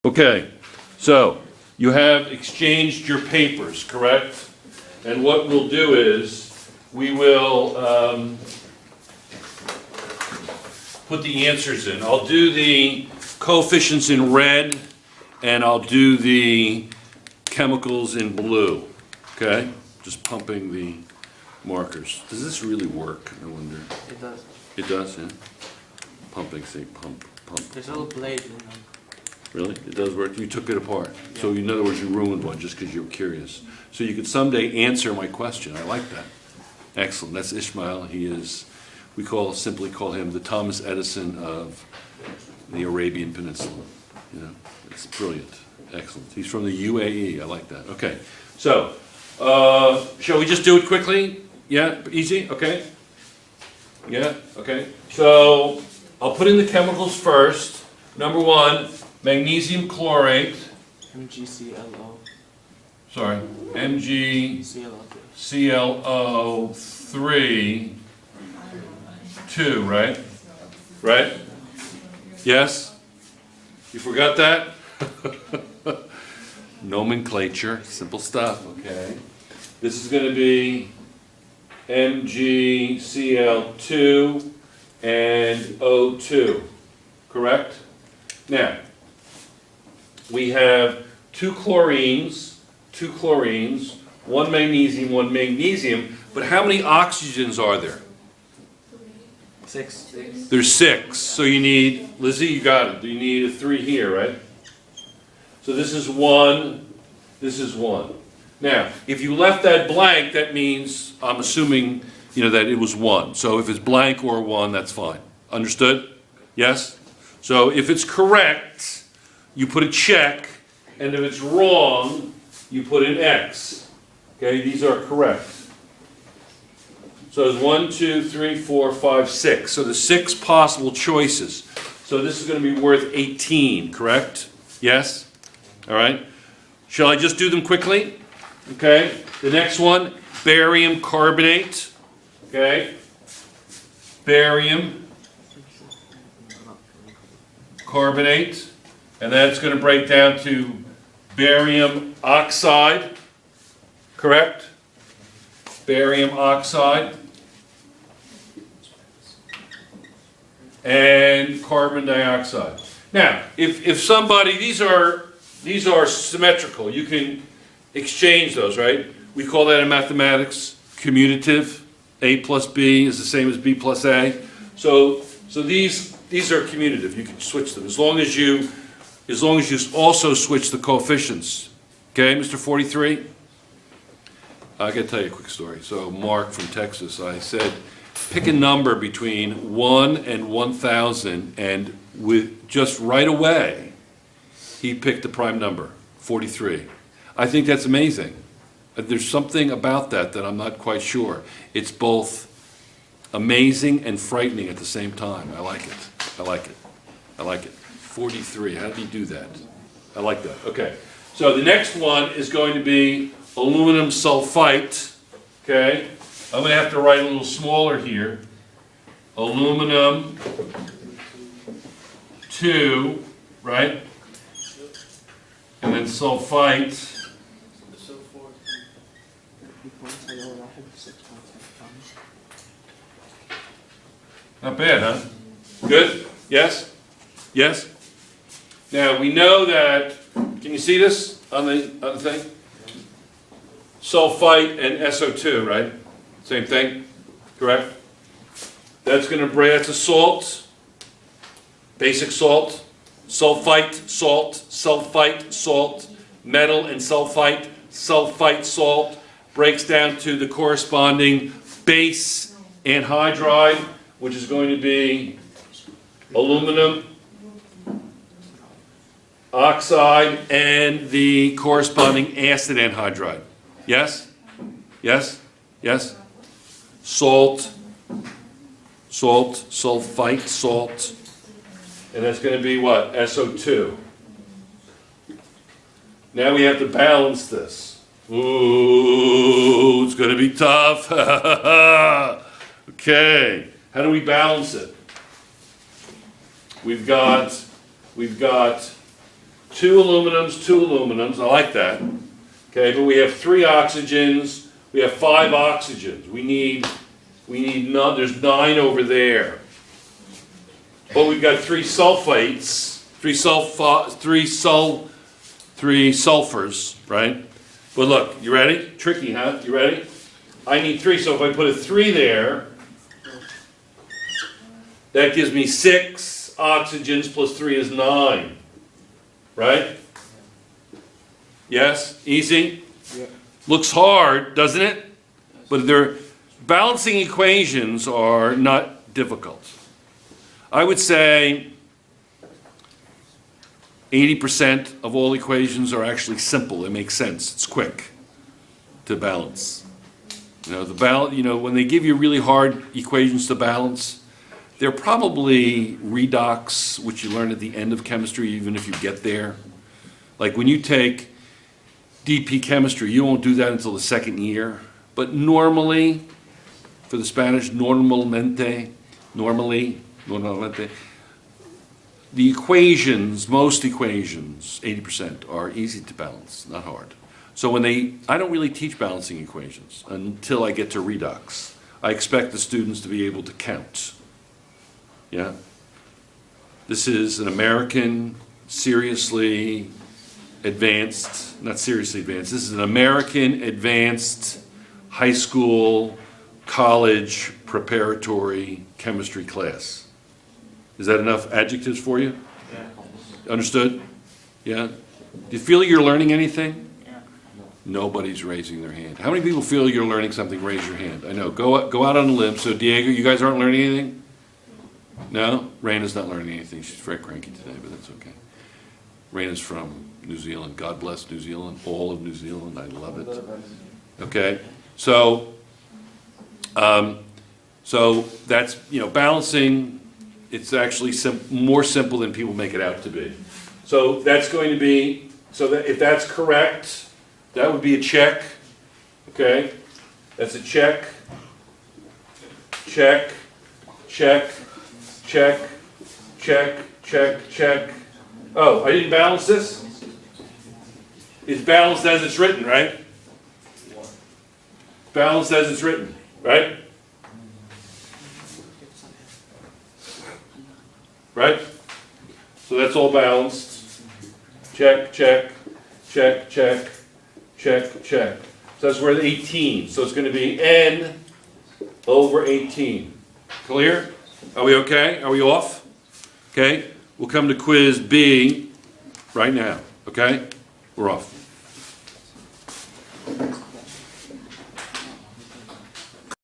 Okay, so you have exchanged your papers, correct? And what we'll do is, we will put the answers in. I'll do the coefficients in red, and I'll do the chemicals in blue, okay? Just pumping the markers. Does this really work, I wonder? It does. It does, yeah? Pumping, say pump, pump. There's a little blade in them. Really? It does work? You took it apart? So in other words, you ruined one just because you were curious. So you could someday answer my question. I like that. Excellent. That's Ishmael. He is, we simply call him the Thomas Edison of the Arabian Peninsula. You know, it's brilliant. Excellent. He's from the UAE. I like that. Okay. So, shall we just do it quickly? Yeah? Easy? Okay? Yeah? Okay. So, I'll put in the chemicals first. Number one, magnesium chlorate. MgClO. Sorry. MgClO3, 2, right? Right? Yes? You forgot that? Nomenclature, simple stuff, okay? This is going to be MgCl2 and O2, correct? Now, we have two chlorines, one magnesium, but how many oxygens are there? 6. There's 6, so you need, Lizzie, you got it, you need a 3 here, right? So this is 1, this is 1. Now, if you left that blank, that means, I'm assuming, that it was 1. So if it's blank or 1, that's fine. Understood? Yes? So if it's correct, you put a check, and if it's wrong, you put an X. Okay, these are correct. So there's 1, 2, 3, 4, 5, 6. So there's 6 possible choices. So this is going to be worth 18, correct? Yes? All right. Shall I just do them quickly? Okay. The next one, barium carbonate. Okay. Barium carbonate. And that's going to break down to barium oxide. Correct? Barium oxide. And carbon dioxide. Now, if somebody, these are symmetrical. You can exchange those, right? We call that in mathematics commutative. A plus B is the same as B plus A. So these are commutative. You can switch them as long as you also switch the coefficients. Okay, Mr. 43? I got to tell you a quick story. So Mark from Texas, I said, pick a number between 1 and 1,000, and with just right away, he picked the prime number, 43. I think that's amazing. There's something about that I'm not quite sure. It's both amazing and frightening at the same time. I like it. I like it. I like it. 43. How did he do that? I like that. Okay. So the next one is going to be aluminum sulfite. Okay. I'm going to have to write a little smaller here. Aluminum 2, right? And then sulfite. Not bad, huh? Good? Yes? Yes? Now, we know that, can you see this on the thing? Sulfite and SO2, right? Same thing, correct? That's a salt, basic salt, sulfite, salt, metal and sulfite, salt, breaks down to the corresponding base anhydride, which is going to be aluminum oxide and the corresponding acid anhydride. Yes? Yes? Yes? Salt, sulfite, and that's going to be what? SO2. Now we have to balance this. Ooh, it's going to be tough. Okay, how do we balance it? We've got 2 aluminums, I like that. Okay, but we have 3 oxygens, we have 5 oxygens. We need none, there's 9 over there. But we've got 3 sulfates, 3 sulfurs, right? But look, you ready? Tricky, huh? You ready? I need 3, so if I put a 3 there, that gives me 6 oxygens plus 3 is 9. Right? Yes? Easy? Yeah. Looks hard, doesn't it? But balancing equations are not difficult. I would say 80% of all equations are actually simple. They make sense. It's quick to balance. When they give you really hard equations to balance, they're probably redox, which you learn at the end of chemistry, even if you get there. Like when you take DP chemistry, you won't do that until the second year. But normally, for the Spanish, normalmente, the equations, most equations, 80%, are easy to balance, not hard. So I don't really teach balancing equations until I get to redox. I expect the students to be able to count. Yeah? This is an American, seriously advanced, not seriously advanced, this is an American advanced high school, college, preparatory chemistry class. Is that enough adjectives for you? Yeah. Understood? Yeah? Do you feel you're learning anything? Yeah. Nobody's raising their hand. How many people feel you're learning something? Raise your hand. I know. Go out on a limb. So Diego, you guys aren't learning anything? No? Raina's not learning anything. She's very cranky today, but that's okay. Raina's from New Zealand. God bless New Zealand. All of New Zealand. I love it. Okay? So that's, balancing, it's actually more simple than people make it out to be. So that's going to be, if that's correct, that would be a check. Okay? That's a check. Check. Check. Check, check, check, check. Oh, I didn't balance this? It's balanced as it's written, right? Balanced as it's written, right? Right? So that's all balanced. Check, check, check, check, check, check. So that's worth 18. So it's going to be n over 18. Clear? Are we okay? Are we off? Okay? We'll come to quiz B right now. Okay? We're off.